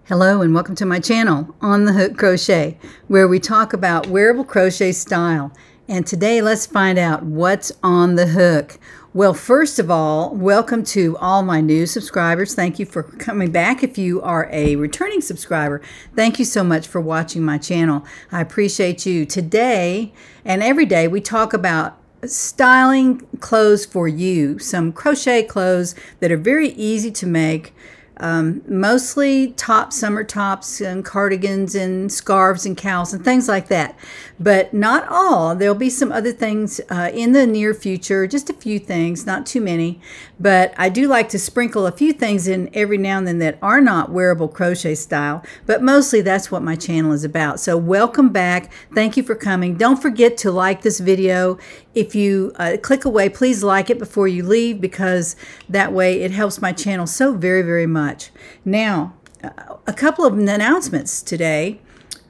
Hello and welcome to my channel, On the Hook Crochet, where we talk about wearable crochet style. And today let's find out what's on the hook. Well, first of all, welcome to all my new subscribers. Thank you for coming back. If you are a returning subscriber, thank you so much for watching my channel. I appreciate you. Today and every day we talk about styling clothes for you, some crochet clothes that are very easy to make. Mostly tops, summer tops and cardigans and scarves and cowls and things like that. But not all. There'll be some other things in the near future, just a few things, not too many. But I do like to sprinkle a few things in every now and then that are not wearable crochet style. But mostly that's what my channel is about. So welcome back. Thank you for coming. Don't forget to like this video. If you click away, please like it before you leave, because that way it helps my channel so very, very much. Now, a couple of announcements today.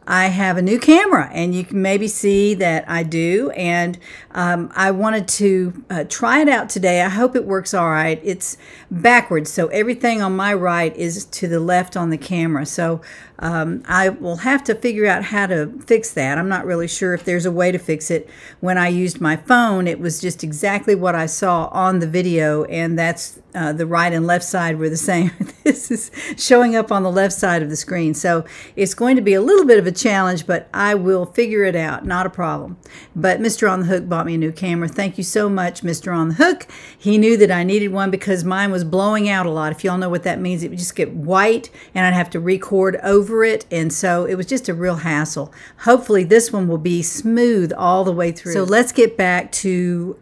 I have a new camera, and you can maybe see that I do, and I wanted to try it out today. I hope it works all right. It's backwards, so everything on my right is to the left on the camera. So I will have to figure out how to fix that. I'm not really sure if there's a way to fix it. When I used my phone, it was just exactly what I saw on the video, and that's the right and left side were the same. This is showing up on the left side of the screen. So it's going to be a little bit of a challenge, but I will figure it out. Not a problem. But Mr. On the Hook bought me a new camera. Thank you so much, Mr. On the Hook. He knew that I needed one because mine was blowing out a lot. If y'all know what that means, it would just get white and I'd have to record over it. And so it was just a real hassle. Hopefully this one will be smooth all the way through. So let's get back to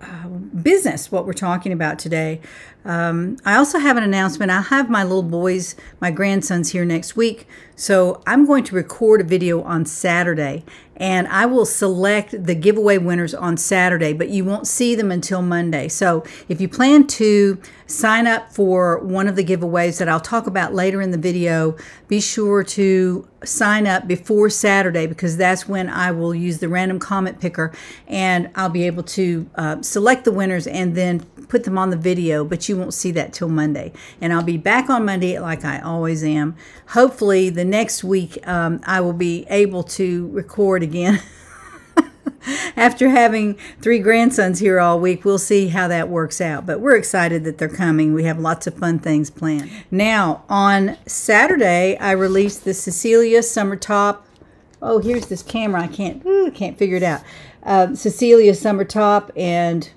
business, what we're talking about today. I also have an announcement. I'll have my little boys, my grandsons here next week. So I'm going to record a video on Saturday, and I will select the giveaway winners on Saturday, but you won't see them until Monday. So if you plan to sign up for one of the giveaways that I'll talk about later in the video, be sure to sign up before Saturday, because that's when I will use the random comment picker, and I'll be able to select the winners and then put them on the video, but you won't see that till Monday. And I'll be back on Monday like I always am. Hopefully the next week I will be able to record again. After having 3 grandsons here all week, we'll see how that works out. But we're excited that they're coming. We have lots of fun things planned. Now, on Saturday, I released the Cecilia Summer top. Oh, here's this camera. I can't figure it out. Cecilia Summer top, and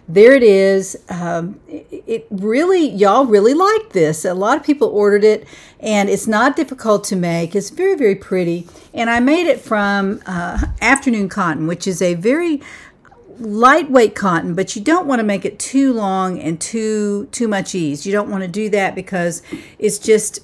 there it is. It really, y'all really liked this. A lot of people ordered it, and it's not difficult to make. It's very, very pretty. And I made it from afternoon cotton, which is a very lightweight cotton, but you don't want to make it too long and too much ease. You don't want to do that because it's just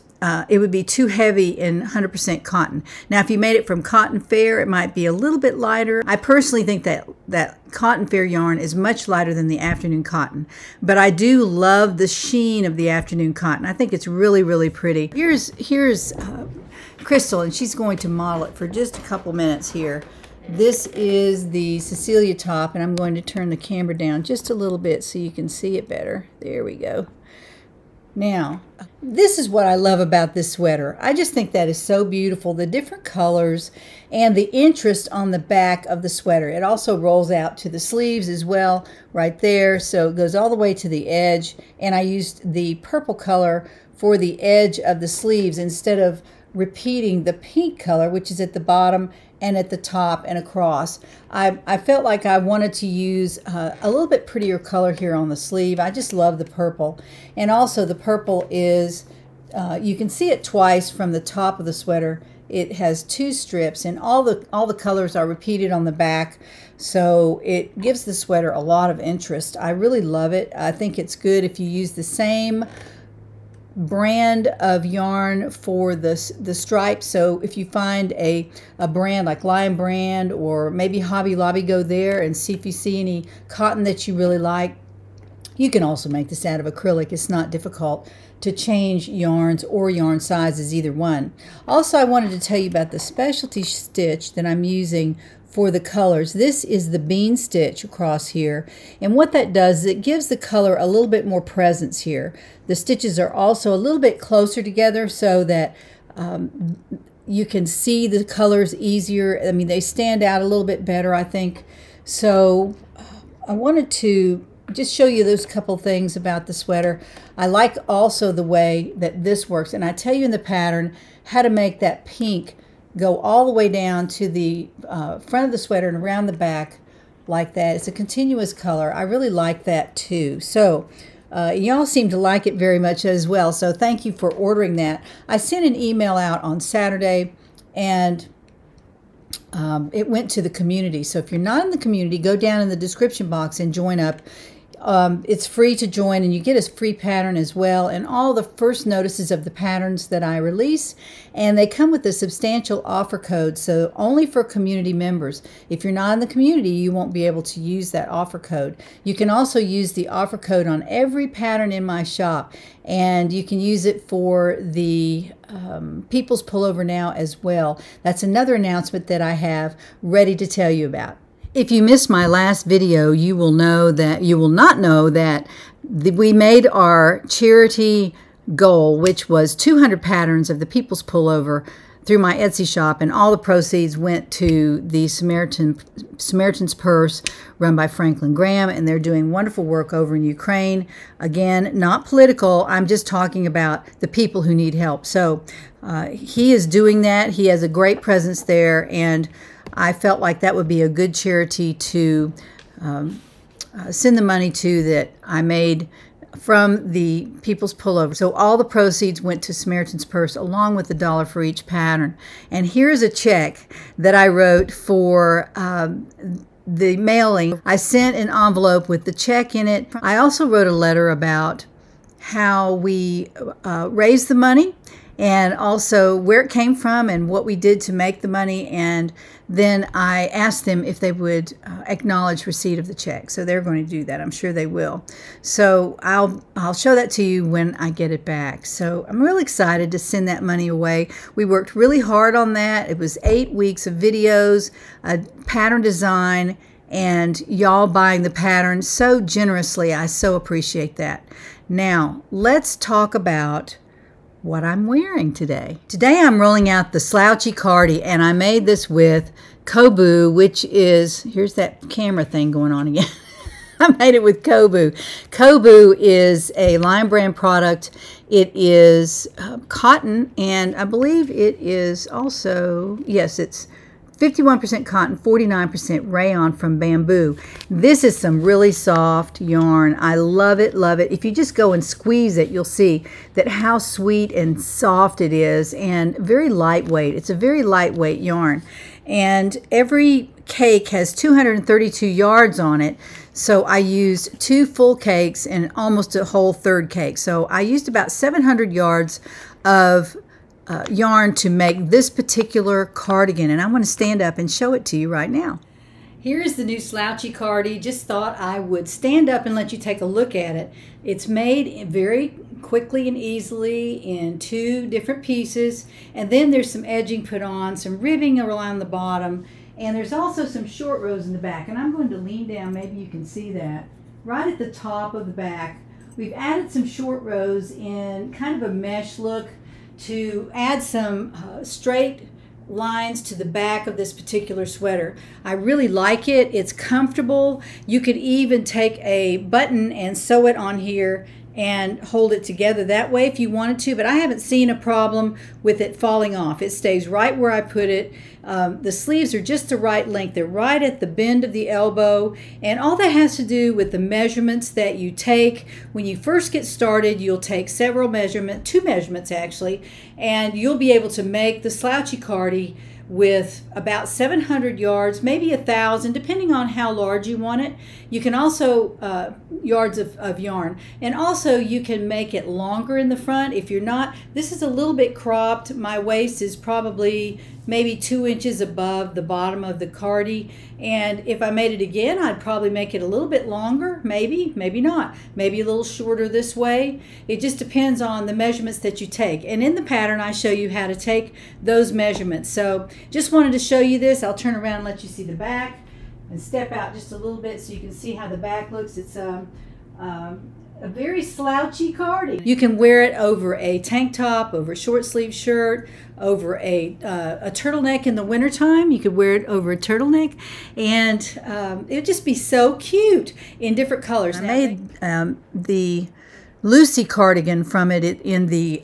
it would be too heavy in 100% cotton. Now, if you made it from cotton fair, it might be a little bit lighter. I personally think that cotton fair yarn is much lighter than the afternoon cotton, but I do love the sheen of the afternoon cotton. I think it's really, really pretty. Here's Crystal, and she's going to model it for just a couple minutes here. This is the Cecilia top, and I'm going to turn the camera down just a little bit so you can see it better. There we go. Now, this is what I love about this sweater. I just think that is so beautiful. The different colors and the interest on the back of the sweater. It also rolls out to the sleeves as well, right there. So it goes all the way to the edge. And I used the purple color for the edge of the sleeves instead of repeating the pink color, which is at the bottom and at the top and across. I felt like I wanted to use a little bit prettier color here on the sleeve. I just love the purple. And also the purple is, you can see it twice from the top of the sweater. It has 2 strips, and all the colors are repeated on the back. So it gives the sweater a lot of interest. I really love it. I think it's good if you use the same brand of yarn for the stripes. So if you find a brand like Lion Brand or maybe Hobby Lobby, go there and see if you see any cotton that you really like. You can also make this out of acrylic. It's not difficult to change yarns or yarn sizes, either one. Also, I wanted to tell you about the specialty stitch that I'm using for the colors. This is the bean stitch across here, and what that does is it gives the color a little bit more presence here. The stitches are also a little bit closer together so that You can see the colors easier. I mean, they stand out a little bit better, I think. So I wanted to just show you those couple things about the sweater. I like also the way that this works, and I tell you in the pattern how to make that pink go all the way down to the front of the sweater and around the back like that. It's a continuous color. I really like that too. So y'all seem to like it very much as well, so thank you for ordering that. I sent an email out on Saturday, and it went to the community. So if you're not in the community, go down in the description box and join up. It's free to join, and you get a free pattern as well, and all the first notices of the patterns that I release, and they come with a substantial offer code, so only for community members. If you're not in the community, you won't be able to use that offer code. You can also use the offer code on every pattern in my shop, and you can use it for the People's Pullover now as well. That's another announcement that I have ready to tell you about. If you missed my last video, you will not know that we made our charity goal, which was 200 patterns of the People's Pullover, through my Etsy shop, and all the proceeds went to the Samaritan's Purse run by Franklin Graham, and they're doing wonderful work over in Ukraine. Again, not political. I'm just talking about the people who need help. So he is doing that. He has a great presence there, and I felt like that would be a good charity to send the money to that I made from the People's Pullover. So all the proceeds went to Samaritan's Purse, along with $1 for each pattern. And here's a check that I wrote for the mailing. I sent an envelope with the check in it. I also wrote a letter about how we raised the money, and also where it came from and what we did to make the money. And then I asked them if they would acknowledge receipt of the check. So they're going to do that. I'm sure they will. So I'll show that to you when I get it back. So I'm really excited to send that money away. We worked really hard on that. It was 8 weeks of videos, a pattern design, and y'all buying the pattern so generously. I so appreciate that. Now, let's talk about what I'm wearing today. Today I'm rolling out the Slouchy Cardi, and I made this with Kobu, which is, here's that camera thing going on again. I made it with Kobu. Kobu is a Lion Brand product. It is cotton, and I believe it is also, yes, it's 51% cotton, 49% rayon from bamboo. This is some really soft yarn. I love it, love it. If you just go and squeeze it, you'll see that how sweet and soft it is, and very lightweight. It's a very lightweight yarn. And every cake has 232 yards on it. So I used 2 full cakes and almost a whole third cake. So I used about 700 yards of yarn to make this particular cardigan, and I'm going to stand up and show it to you right now. Here's the new Slouchy Cardi. Just thought I would stand up and let you take a look at it. It's made very quickly and easily in 2 different pieces, and then there's some edging put on, some ribbing around the bottom, and there's also some short rows in the back. And I'm going to lean down, maybe you can see that. Right at the top of the back, we've added some short rows in kind of a mesh look to add some straight lines to the back of this particular sweater. I really like it. It's comfortable. You could even take a button and sew it on here and hold it together that way if you wanted to, but I haven't seen a problem with it falling off. It stays right where I put it. The sleeves are just the right length. They're right at the bend of the elbow, and all that has to do with the measurements that you take. When you first get started, you'll take several measurements, 2 measurements actually, and you'll be able to make the Slouchy Cardi with about 700 yards, maybe 1,000, depending on how large you want it. You can also, yards of yarn. And also you can make it longer in the front. If you're not, this is a little bit cropped. My waist is probably maybe 2 inches above the bottom of the cardi. And if I made it again, I'd probably make it a little bit longer, maybe, maybe not. Maybe a little shorter this way. It just depends on the measurements that you take. And in the pattern, I show you how to take those measurements. So just wanted to show you this. I'll turn around and let you see the back and step out just a little bit so you can see how the back looks. It's a very slouchy cardi. You can wear it over a tank top, over a short sleeve shirt, over a turtleneck in the wintertime. You could wear it over a turtleneck, and it would just be so cute in different colors. I made the Lucy cardigan from it in the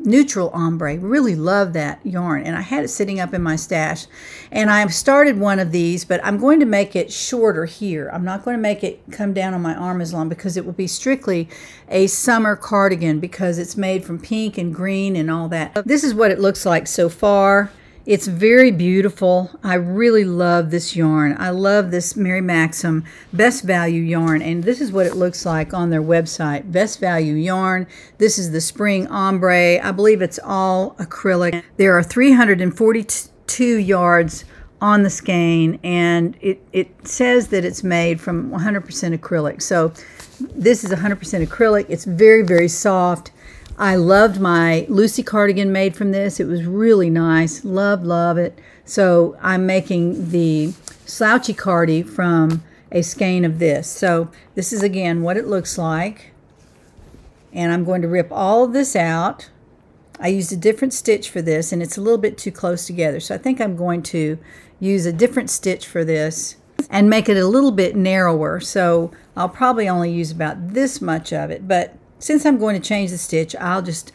neutral ombre. Really love that yarn, and I had it sitting up in my stash, and I've started one of these, but I'm going to make it shorter here. I'm not going to make it come down on my arm as long, because it will be strictly a summer cardigan, because it's made from pink and green and all that. This is what it looks like so far. It's very beautiful. I really love this yarn. I love this Mary Maxim Best Value yarn, and this is what it looks like on their website. Best Value yarn. This is the spring ombre. I believe it's all acrylic. There are 342 yards on the skein, and it says that it's made from 100% acrylic. So this is 100% acrylic. It's very, very soft. I loved my Lucy cardigan made from this. It was really nice. Love it. So I'm making the Slouchy Cardi from a skein of this. So this is again what it looks like. And I'm going to rip all of this out. I used a different stitch for this, and it's a little bit too close together. So I think I'm going to use a different stitch for this and make it a little bit narrower. So I'll probably only use about this much of it, but since I'm going to change the stitch, I'll just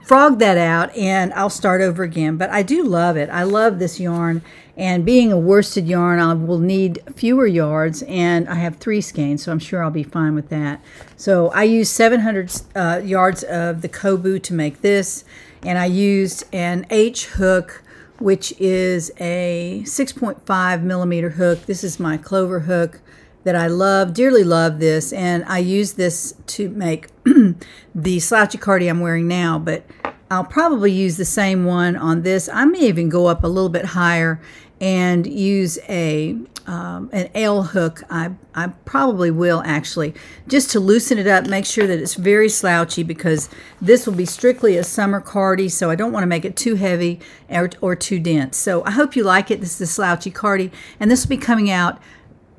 frog that out and I'll start over again. But I do love it. I love this yarn. And being a worsted yarn, I will need fewer yards. And I have 3 skeins, so I'm sure I'll be fine with that. So I used 700 yards of the Kobu to make this. And I used an H hook, which is a 6.5 millimeter hook. This is my clover hook that I love, dearly love this, and I use this to make the Slouchy Cardi I'm wearing now, but I'll probably use the same one on this. I may even go up a little bit higher and use an L hook. I probably will, actually, just to loosen it up, make sure that it's very slouchy, because this will be strictly a summer cardi, so I don't want to make it too heavy or too dense. So I hope you like it. This is the Slouchy Cardi, and this will be coming out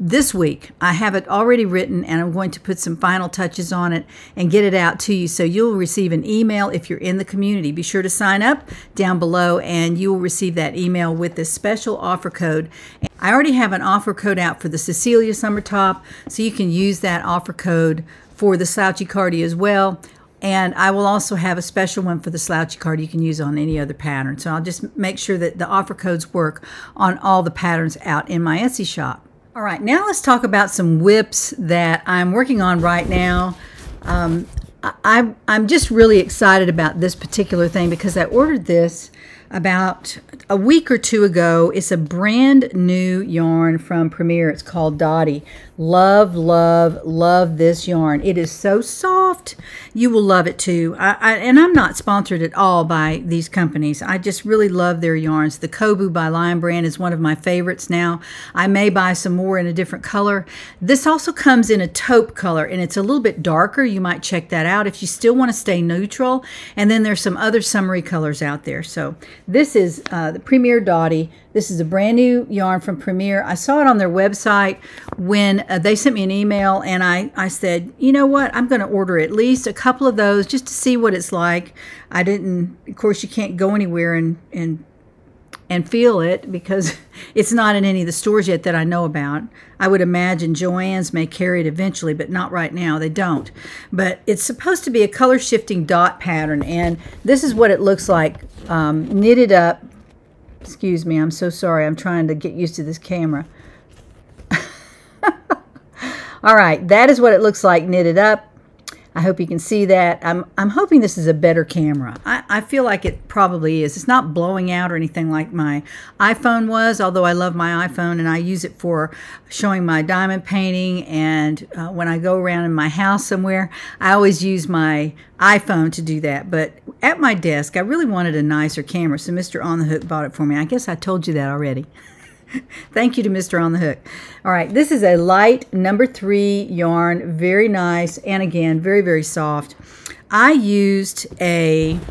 this week. I have it already written, and I'm going to put some final touches on it and get it out to you. So you'll receive an email if you're in the community. Be sure to sign up down below, and you will receive that email with this special offer code. I already have an offer code out for the Cecilia Summer top, so you can use that offer code for the Slouchy Cardi as well. And I will also have a special one for the Slouchy Cardi you can use on any other pattern. So I'll just make sure that the offer codes work on all the patterns out in my Etsy shop. All right, now let's talk about some whips that I'm working on right now. I'm just really excited about this particular thing because I ordered this about a week or 2 ago. It's a brand new yarn from Premier. It's called Dottie. Love, love, love this yarn. It is so soft. You will love it too. And I'm not sponsored at all by these companies. I just really love their yarns. The Kobu by Lion Brand is one of my favorites now. I may buy some more in a different color. This also comes in a taupe color, and it's a little bit darker. You might check that out if you still want to stay neutral. And then there's some other summery colors out there. So this is the Premier Dottie. This is a brand new yarn from Premier. I saw it on their website when they sent me an email, and I said, you know what, I'm going to order at least a couple of those just to see what it's like. I didn't, of course, you can't go anywhere and feel it because it's not in any of the stores yet that I know about. I would imagine Joann's may carry it eventually, but not right now. They don't. But it's supposed to be a color shifting dot pattern, and this is what it looks like knitted up. Excuse me, I'm so sorry. I'm trying to get used to this camera. All right, that is what it looks like knitted up. I hope you can see that. I'm hoping this is a better camera. I feel like it probably is. It's not blowing out or anything like my iPhone was, although I love my iPhone and I use it for showing my diamond painting, and when I go around in my house somewhere, I always use my iPhone to do that. But at my desk, I really wanted a nicer camera, so Mr. On the Hook bought it for me. I guess I told you that already. Thank you to Mr. On the Hook. All right, this is a light number 3 yarn, very nice, and again, very, very soft. I used an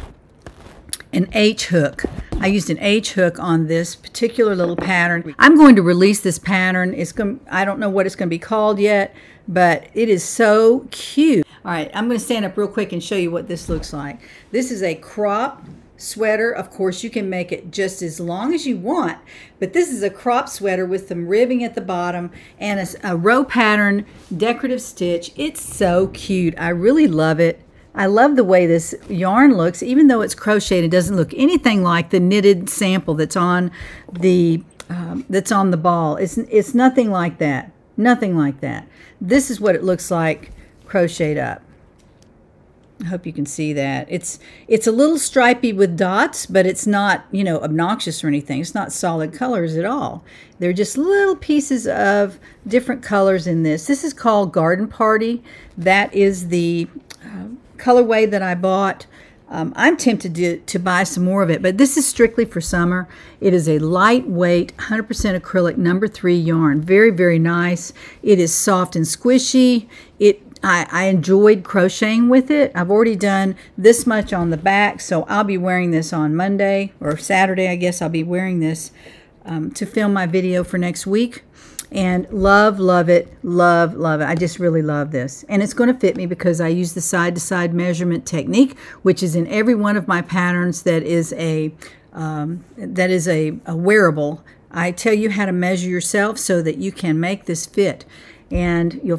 H hook. I used an H hook on this particular little pattern. I'm going to release this pattern. I don't know what it's going to be called yet, but it is so cute. All right, I'm going to stand up real quick and show you what this looks like. This is a crop sweater. Of course, you can make it just as long as you want, but this is a crop sweater with some ribbing at the bottom and a row pattern decorative stitch. It's so cute. I really love it. I love the way this yarn looks. Even though it's crocheted, it doesn't look anything like the knitted sample that's on the ball. It's nothing like that. Nothing like that. This is what it looks like crocheted up. I hope you can see that. It's a little stripy with dots, but it's not, you know, obnoxious or anything. It's not solid colors at all. They're just little pieces of different colors in this. This is called Garden Party. That is the colorway that I bought. I'm tempted to buy some more of it, but this is strictly for summer. It is a lightweight, 100% acrylic number 3 yarn. Very, very nice. It is soft and squishy. I enjoyed crocheting with it. I've already done this much on the back, so I'll be wearing this on Monday or Saturday. I guess I'll be wearing this to film my video for next week. And love it, love it. I just really love this. And it's going to fit me because I use the side-to-side measurement technique, which is in every one of my patterns that is a wearable. I tell you how to measure yourself so that you can make this fit. And it'll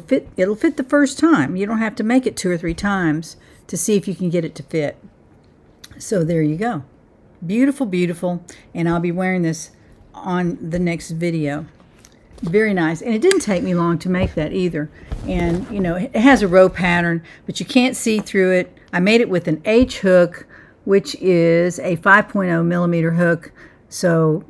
fit the first time. You don't have to make it 2 or 3 times to see if you can get it to fit. So there you go. Beautiful, beautiful. And I'll be wearing this on the next video. Very nice. And it didn't take me long to make that either. And, you know, it has a row pattern, but you can't see through it. I made it with an H hook, which is a 5.0 millimeter hook. So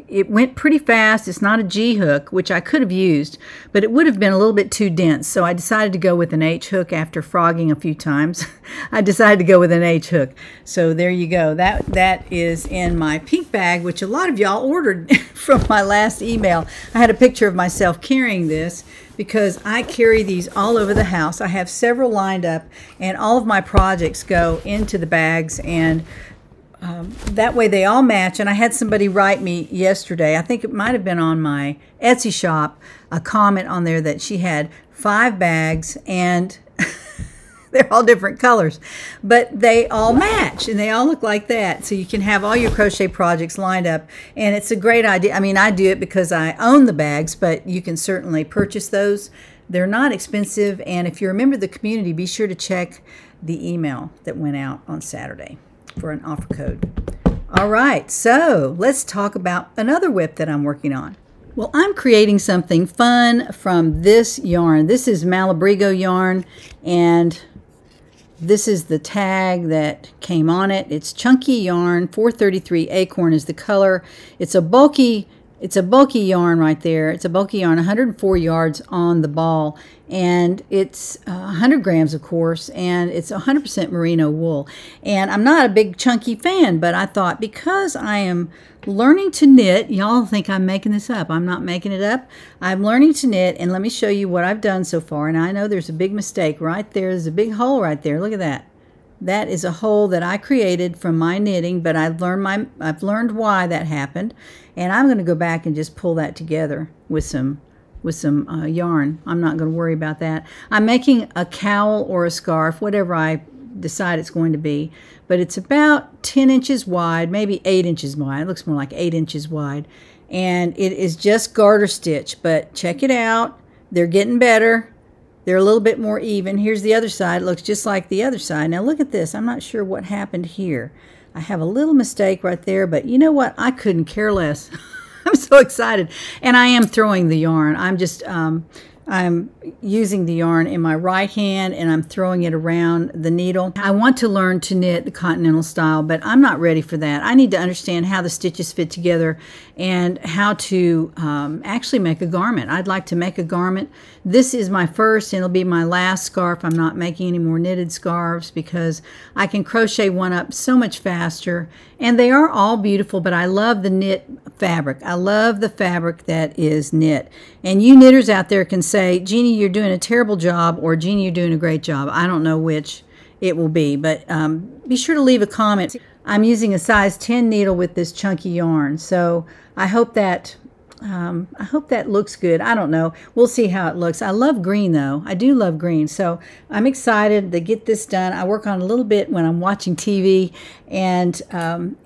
it went pretty fast. It's not a G hook, which I could have used, but it would have been a little bit too dense. So I decided to go with an H hook after frogging a few times. I decided to go with an H hook. So there you go. That is in my pink bag, which a lot of y'all ordered from my last email. I had a picture of myself carrying this because I carry these all over the house. I have several lined up, and all of my projects go into the bags, and that way they all match. And I had somebody write me yesterday, I think it might have been on my Etsy shop, a comment on there that she had 5 bags and they're all different colors, but they all match and they all look like that. So you can have all your crochet projects lined up, and it's a great idea. I mean, I do it because I own the bags, but you can certainly purchase those. They're not expensive, and if you're a member of the community, be sure to check the email that went out on Saturday for an offer code. All right, so let's talk about another whip that I'm working on. Well, I'm creating something fun from this yarn. This is Malabrigo yarn, and this is the tag that came on it. It's chunky yarn. 433 Acorn is the color. It's a bulky yarn right there. It's a bulky yarn, 104 yards on the ball, and it's 100 grams, of course, and it's 100% merino wool. And I'm not a big chunky fan, but I thought because I am learning to knit, y'all think I'm making this up. I'm not making it up. I'm learning to knit, and let me show you what I've done so far. And I know there's a big mistake right there. There's a big hole right there. Look at that. That is a hole that I created from my knitting, but I've learned why that happened, and I'm going to go back and just pull that together with some yarn. I'm not going to worry about that. I'm making a cowl or a scarf, whatever I decide it's going to be, but it's about 10 inches wide, maybe 8 inches wide. It looks more like 8 inches wide, and it is just garter stitch. But check it out. They're getting better. They're a little bit more even. Here's the other side. It looks just like the other side. Now look at this. I'm not sure what happened here. I have a little mistake right there, but you know what? I couldn't care less. I'm so excited. And I am throwing the yarn. I'm just, I'm using the yarn in my right hand and I'm throwing it around the needle. I want to learn to knit the continental style, but I'm not ready for that. I need to understand how the stitches fit together and how to actually make a garment. I'd like to make a garment. This is my first and it'll be my last scarf. I'm not making any more knitted scarves because I can crochet one up so much faster, and they are all beautiful, but I love the knit fabric. I love the fabric that is knit. And you knitters out there can say, Jeannie, you're doing a terrible job, or Jeannie, you're doing a great job. I don't know which it will be, but be sure to leave a comment. I'm using a size 10 needle with this chunky yarn, so I hope that I hope that looks good. I don't know. We'll see how it looks. I love green, though. I do love green. So I'm excited to get this done. I work on it a little bit when I'm watching TV. And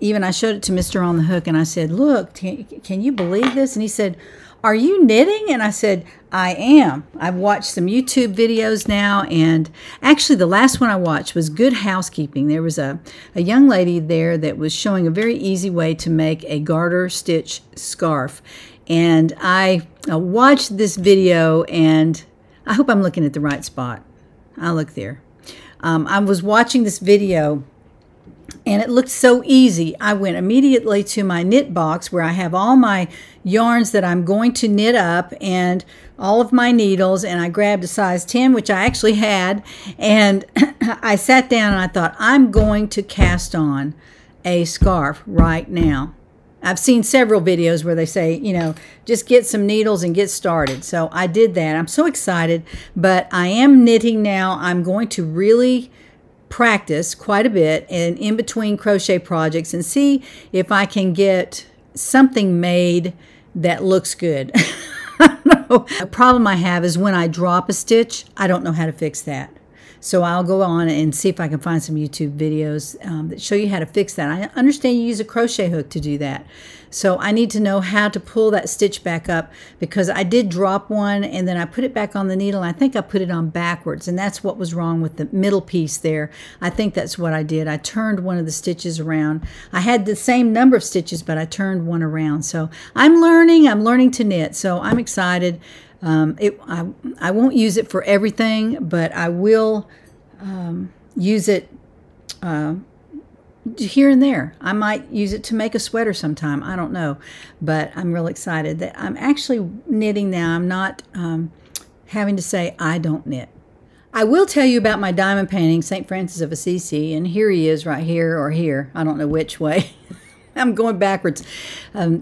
even I showed it to Mr. on the Hook, and I said, look, can you believe this? And he said, are you knitting? And I said, I am. I've watched some YouTube videos now, and actually the last one I watched was Good Housekeeping. There was a young lady there that was showing a very easy way to make a garter stitch scarf. And I watched this video, and I hope I'm looking at the right spot. I'll look there. I was watching this video, and it looked so easy. I went immediately to my knit box where I have all my yarns that I'm going to knit up and all of my needles, and I grabbed a size 10, which I actually had, and I sat down and I thought, I'm going to cast on a scarf right now. I've seen several videos where they say, you know, just get some needles and get started. So I did that. I'm so excited, but I am knitting now. I'm going to really practice quite a bit and in between crochet projects and see if I can get something made that looks good. I don't know. A problem I have is when I drop a stitch, I don't know how to fix that. So I'll go on and see if I can find some YouTube videos that show you how to fix that. I understand you use a crochet hook to do that. So I need to know how to pull that stitch back up, because I did drop one and then I put it back on the needle. I think I put it on backwards, and that's what was wrong with the middle piece there. I think that's what I did. I turned one of the stitches around. I had the same number of stitches, but I turned one around. So I'm learning to knit. So I'm excited. I won't use it for everything, but I will use it here and there. I might use it to make a sweater sometime. I don't know, but I'm real excited that I'm actually knitting now. I'm not having to say I don't knit. I will tell you about my diamond painting, St. Francis of Assisi, and here he is right here or here. I don't know which way. I'm going backwards.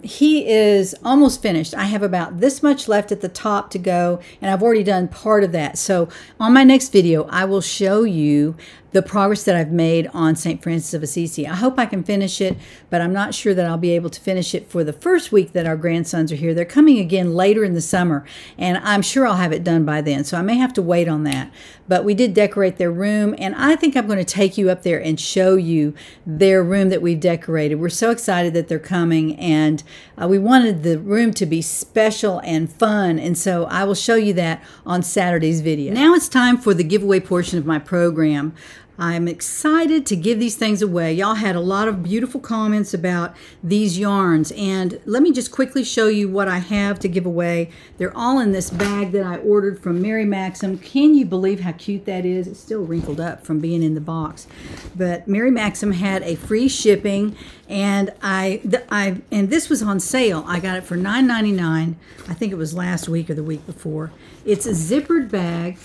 He is almost finished. I have about this much left at the top to go, and I've already done part of that. So on my next video, I will show you the progress that I've made on St. Francis of Assisi. I hope I can finish it, but I'm not sure that I'll be able to finish it for the first week that our grandsons are here. They're coming again later in the summer, and I'm sure I'll have it done by then, so I may have to wait on that. But we did decorate their room, and I think I'm going to take you up there and show you their room that we've decorated. We're so excited that they're coming, and we wanted the room to be special and fun, and so I will show you that on Saturday's video. Now it's time for the giveaway portion of my program. I'm excited to give these things away. Y'all had a lot of beautiful comments about these yarns, and let me just quickly show you what I have to give away. They're all in this bag that I ordered from Mary Maxim. Can you believe how cute that is? It's still wrinkled up from being in the box, but Mary Maxim had a free shipping, and and this was on sale. I got it for $9.99. I think it was last week or the week before. It's a zippered bag,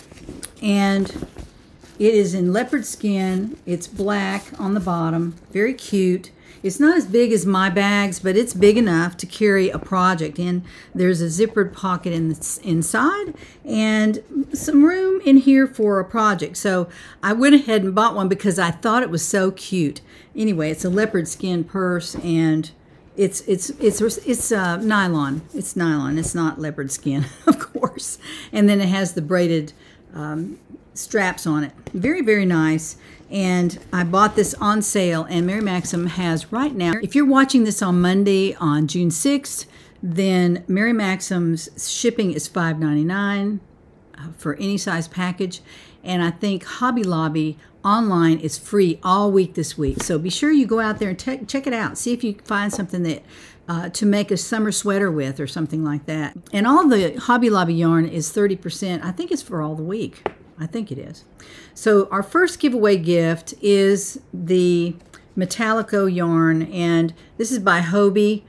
and it is in leopard skin. It's black on the bottom. Very cute. It's not as big as my bags, but it's big enough to carry a project in. There's a zippered pocket in the inside and some room in here for a project. So I went ahead and bought one because I thought it was so cute. Anyway, it's a leopard skin purse, and it's nylon. It's nylon. It's not leopard skin, of course. And then it has the braided straps on it. Very, very nice. And I bought this on sale, and Mary Maxim has right now, if you're watching this on Monday on June 6th, then Mary Maxim's shipping is $5.99 for any size package. And I think Hobby Lobby online is free all week this week. So be sure you go out there and check it out. See if you can find something that to make a summer sweater with or something like that. And all the Hobby Lobby yarn is 30%. I think it's for all the week. I think it is. So our first giveaway gift is the Metallico yarn, and this is by Hobie,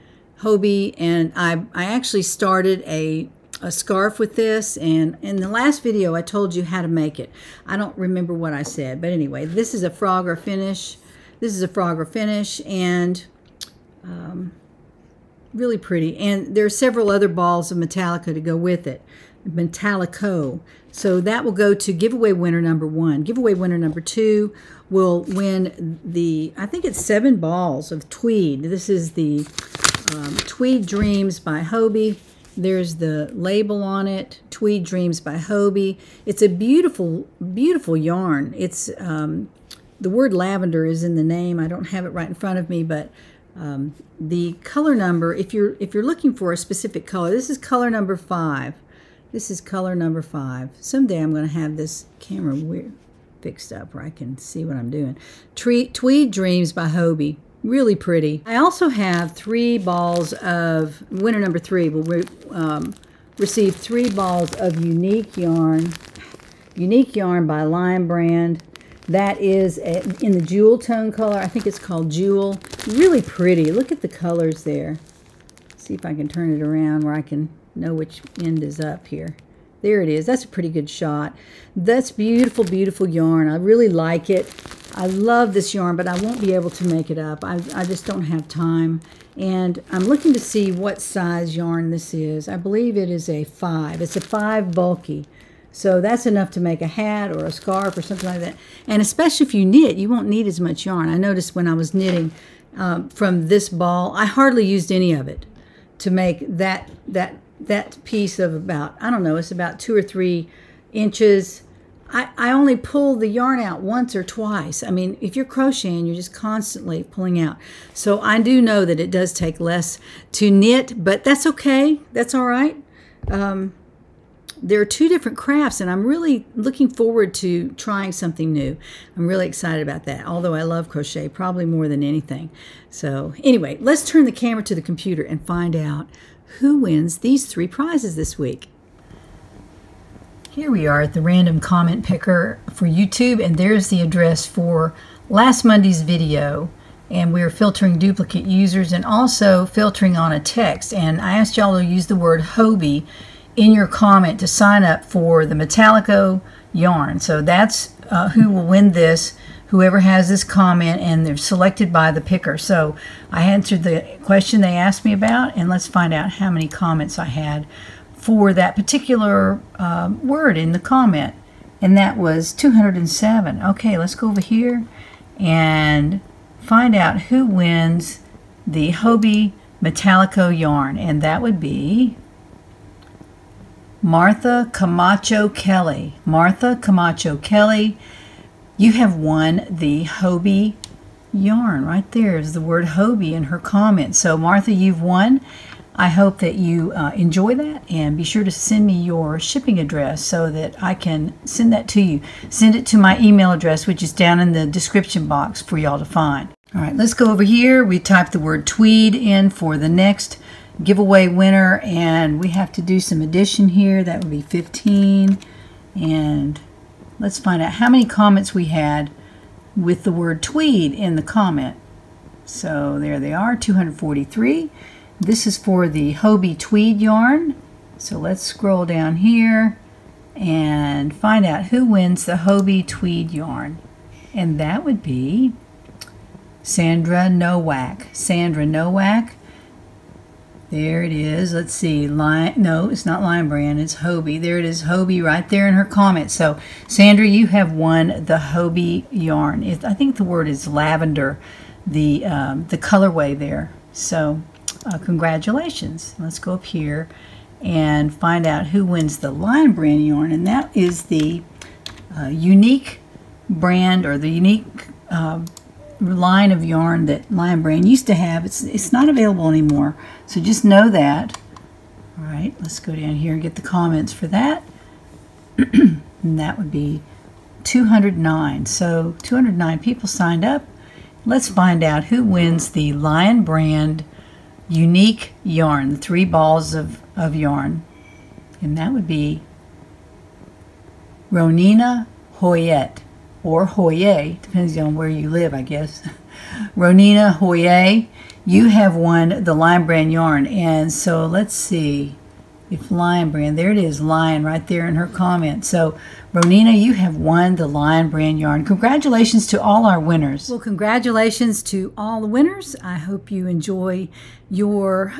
and I actually started a scarf with this, and in the last video I told you how to make it. I don't remember what I said, but anyway, this is a Frogger finish. This is a Frogger finish, and really pretty. And there are several other balls of Metallica to go with it. Metallico. So that will go to giveaway winner number 1. Giveaway winner number 2 will win the, I think it's 7 balls of tweed. This is the Tweed Dreams by Hobie. There's the label on it, Tweed Dreams by Hobie. It's a beautiful, beautiful yarn. It's the word lavender is in the name. I don't have it right in front of me, but the color number, if you're looking for a specific color, this is color number 5. This is color number 5. Someday I'm going to have this camera fixed up where I can see what I'm doing. Tweed Dreams by Hobie. Really pretty. I also have 3 balls of, winner number 3 will receive 3 balls of Unique Yarn. Unique Yarn by Lion Brand. That is in the jewel tone color. I think it's called Jewel. Really pretty. Look at the colors there. See if I can turn it around where I can know which end is up here. There it is. That's a pretty good shot. That's beautiful, beautiful yarn. I really like it. I love this yarn, but I won't be able to make it up. I just don't have time. And I'm looking to see what size yarn this is. I believe it is a 5. It's a 5 bulky. So that's enough to make a hat or a scarf or something like that. And especially if you knit, you won't need as much yarn. I noticed when I was knitting from this ball, I hardly used any of it to make that piece of about, I don't know, it's about 2 or 3 inches. I only pull the yarn out once or twice. I mean, if you're crocheting, you're just constantly pulling out. So I do know that it does take less to knit, but that's okay. That's all right. There are 2 different crafts, and I'm really looking forward to trying something new. I'm really excited about that, although I love crochet probably more than anything. So anyway, let's turn the camera to the computer and find out who wins these 3 prizes this week. Here we are at the random comment picker for YouTube, and there's the address for last Monday's video. And we're filtering duplicate users and also filtering on a text. And I asked y'all to use the word Hobie in your comment to sign up for the Malabrigo Yarn. So that's who will win this, whoever has this comment, and they're selected by the picker. So I answered the question they asked me about, and let's find out how many comments I had for that particular word in the comment. And that was 207. Okay, let's go over here and find out who wins the Hobie Malabrigo Yarn. And that would be Martha Camacho Kelly. Martha Camacho Kelly, you have won the Hobie yarn. Right there is the word Hobie in her comment. So Martha, you've won. I hope that you enjoy that, and be sure to send me your shipping address so that I can send that to you. Send it to my email address, which is down in the description box for y'all to find. All right, let's go over here. We typed the word tweed in for the next giveaway winner, and we have to do some addition here. That would be 15. And let's find out how many comments we had with the word tweed in the comment. So there they are, 243. This is for the Hobie tweed yarn. So let's scroll down here and find out who wins the Hobie tweed yarn. And that would be Sandra Nowak. Sandra Nowak. There it is. Let's see. No, it's not Lion Brand. It's Hobie. There it is, Hobie, right there in her comment. So, Sandra, you have won the Hobie yarn. I think the word is lavender, the colorway there. So, congratulations. Let's go up here and find out who wins the Lion Brand yarn. And that is the unique brand, or the unique line of yarn that Lion Brand used to have. It's not available anymore, so just know that. All right, let's go down here and get the comments for that. And that would be 209. So 209 people signed up. Let's find out who wins the Lion Brand unique yarn, the 3 balls of yarn. And that would be Ronina Hoyet, or Hoye, depends on where you live, I guess. Ronina Hoye, you have won the Lion Brand yarn. And so let's see if Lion Brand, there it is, Lion, right there in her comment. So Ronina, you have won the Lion Brand yarn. Congratulations to all our winners. Well, congratulations to all the winners. I hope you enjoy your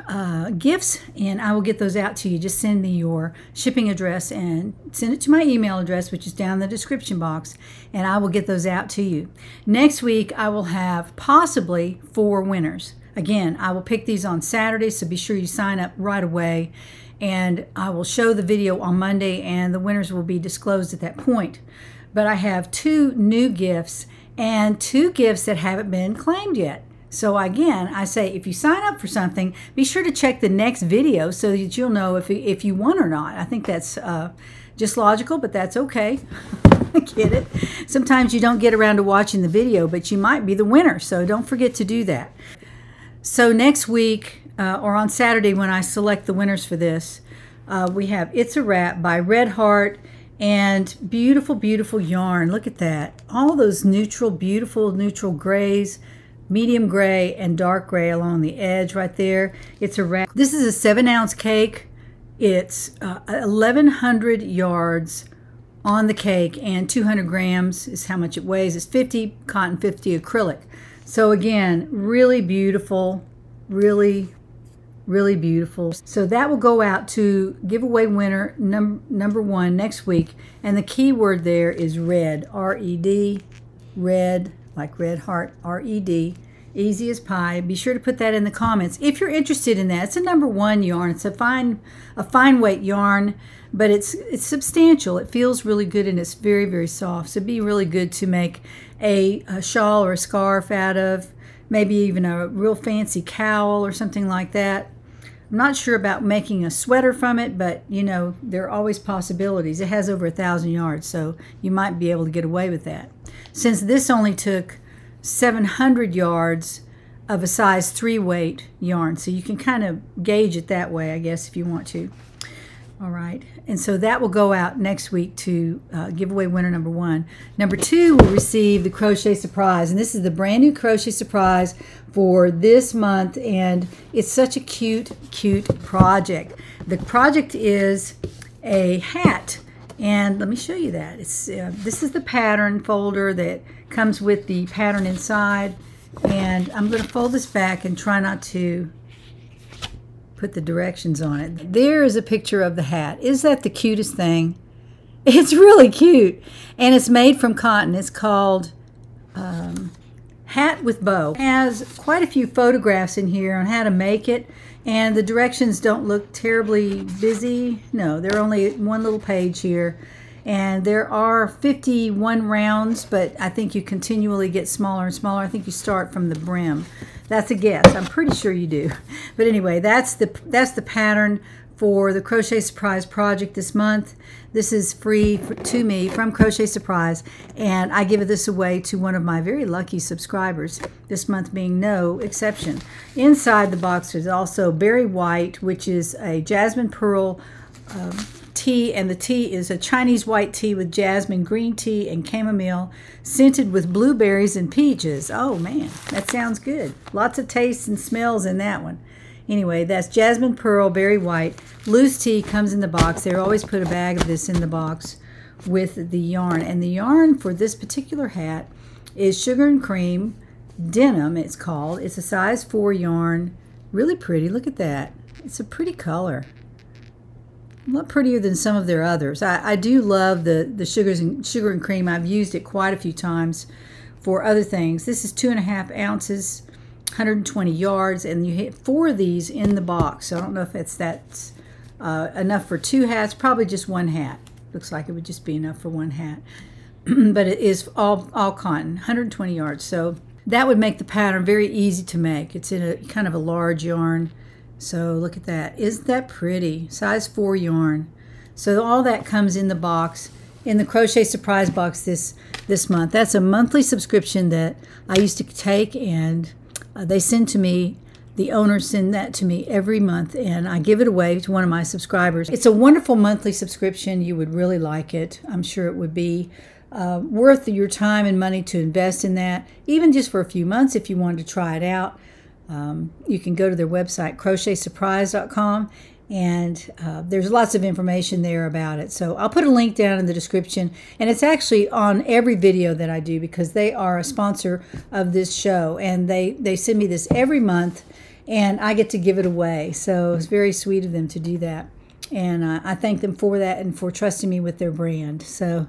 gifts, and I will get those out to you. Just send me your shipping address and send it to my email address, which is down in the description box, and I will get those out to you. Next week, I will have possibly 4 winners. Again, I will pick these on Saturday, so be sure you sign up right away. And I will show the video on Monday, and the winners will be disclosed at that point. But I have 2 new gifts and 2 gifts that haven't been claimed yet. So again, I say if you sign up for something, be sure to check the next video so that you'll know if you won or not. I think that's just logical, but that's okay. I get it. Sometimes you don't get around to watching the video, but you might be the winner, so don't forget to do that. So next week, or on Saturday when I select the winners for this, we have It's a Wrap by Red Heart, and beautiful, beautiful yarn. Look at that. All those beautiful neutral grays, medium gray and dark gray along the edge right there. It's a wrap. This is a 7-ounce cake. It's 1,100 yards on the cake, and 200 grams is how much it weighs. It's 50 cotton, 50 acrylic. So again, really beautiful, really beautiful. So that will go out to giveaway winner number 1 next week, and the keyword there is red, R-E-D, red, like red heart, R-E-D, easy as pie. Be sure to put that in the comments if you're interested in that. It's a number 1 yarn. It's a fine weight yarn, but it's substantial. It feels really good, and it's very, very soft. So it'd be really good to make a shawl or a scarf out of, maybe even a real fancy cowl or something like that. I'm not sure about making a sweater from it, but you know, there are always possibilities. It has over 1,000 yards, so you might be able to get away with that. Since this only took 700 yards of a size 3 weight yarn, so you can kind of gauge it that way, I guess, if you want to. All right, and so that will go out next week to giveaway winner number 1. Number 2 will receive the Crochet Surprise, and this is the brand new Crochet Surprise for this month, and it's such a cute project. The project is a hat, and let me show you that. It's this is the pattern folder that comes with the pattern inside, and I'm going to fold this back and try not to put the directions on it. There is a picture of the hat. Is that the cutest thing? It's really cute, and it's made from cotton. It's called Hat with Bow. It has quite a few photographs in here on how to make it, and the directions don't look terribly busy. No, they're only 1 little page here, and there are 51 rounds, but I think you continually get smaller and smaller. I think you start from the brim. That's a guess. I'm pretty sure you do. But anyway, that's the pattern for the Crochet Surprise project this month. This is free to me from Crochet Surprise, and I give this away to one of my very lucky subscribers, this month being no exception. Inside the box is also Berry White, which is a jasmine pearl tea, and the tea is a Chinese white tea with jasmine, green tea, and chamomile, scented with blueberries and peaches. Oh man, that sounds good. Lots of tastes and smells in that one. Anyway, that's jasmine pearl, berry white. Loose tea comes in the box. They always put a bag of this in the box with the yarn. And the yarn for this particular hat is Sugar and Cream Denim, it's called. It's a size 4 yarn. Really pretty. Look at that. It's a pretty color. A lot prettier than some of their others. I do love the Sugar and Cream. I've used it quite a few times for other things. This is 2.5 ounces, 120 yards, and you hit 4 of these in the box. So I don't know if that's enough for 2 hats. Probably just 1 hat. Looks like it would just be enough for 1 hat. But it is all cotton, 120 yards. So that would make the pattern very easy to make. It's in a kind of a large yarn. So look at that. Isn't that pretty? Size 4 yarn. So all that comes in the box, in the Crochet Surprise box this month. That's a monthly subscription that I used to take, and they send to me, the owners send that to me every month, and I give it away to one of my subscribers. It's a wonderful monthly subscription. You would really like it. I'm sure it would be worth your time and money to invest in that, even just for a few months if you wanted to try it out. You can go to their website, crochetsurprise.com, and there's lots of information there about it. So I'll put a link down in the description, and it's actually on every video that I do because they are a sponsor of this show, and they send me this every month, and I get to give it away. So it's very sweet of them to do that, and I thank them for that and for trusting me with their brand. So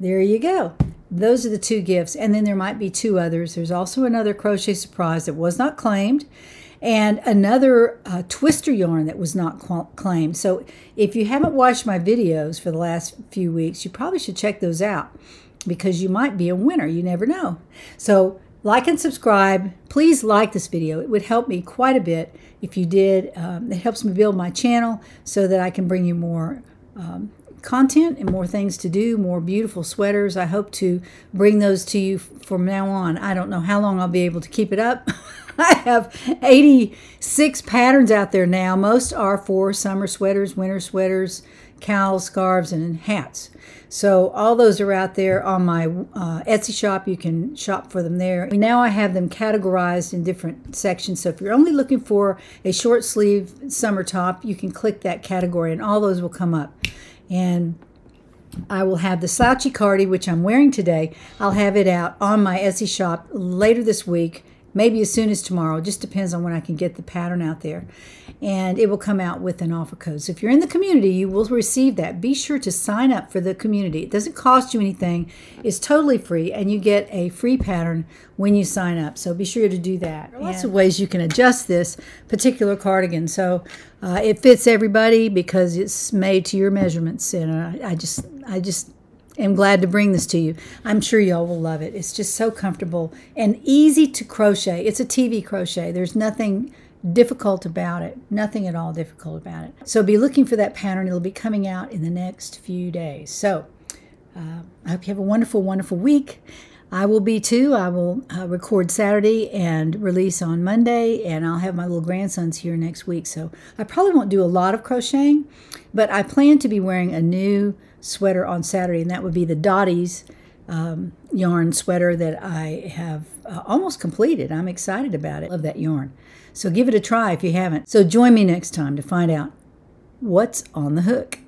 there you go. Those are the 2 gifts, and then there might be 2 others. There's also another Crochet Surprise that was not claimed, and another twister yarn that was not claimed. So if you haven't watched my videos for the last few weeks, you probably should check those out because you might be a winner. You never know. So like and subscribe. Please like this video. It would help me quite a bit if you did. It helps me build my channel so that I can bring you more content and more things to do, more beautiful sweaters. I hope to bring those to you from now on. I don't know how long I'll be able to keep it up. I have 86 patterns out there now. Most are for summer sweaters, winter sweaters, cowls, scarves, and hats. So all those are out there on my Etsy shop. You can shop for them there. Now I have them categorized in different sections. So if you're only looking for a short sleeve summer top, you can click that category and all those will come up. And I will have the Slouchy Cardi, which I'm wearing today. I'll have it out on my Etsy shop later this week, maybe as soon as tomorrow. It just depends on when I can get the pattern out there. And it will come out with an offer code. So if you're in the community, you will receive that. Be sure to sign up for the community. It doesn't cost you anything. It's totally free, and you get a free pattern when you sign up. So be sure to do that. There are lots of ways you can adjust this particular cardigan. So it fits everybody because it's made to your measurements. And I just am glad to bring this to you. I'm sure y'all will love it. It's just so comfortable and easy to crochet. It's a TV crochet. There's nothing difficult about it. Nothing at all difficult about it. So be looking for that pattern. It'll be coming out in the next few days. So I hope you have a wonderful, wonderful week. I will be too. I will record Saturday and release on Monday, and I'll have my little grandsons here next week. So I probably won't do a lot of crocheting, but I plan to be wearing a new sweater on Saturday, and that would be the Dottie's yarn sweater that I have almost completed. I'm excited about it. Love that yarn. So give it a try if you haven't. So join me next time to find out what's on the hook.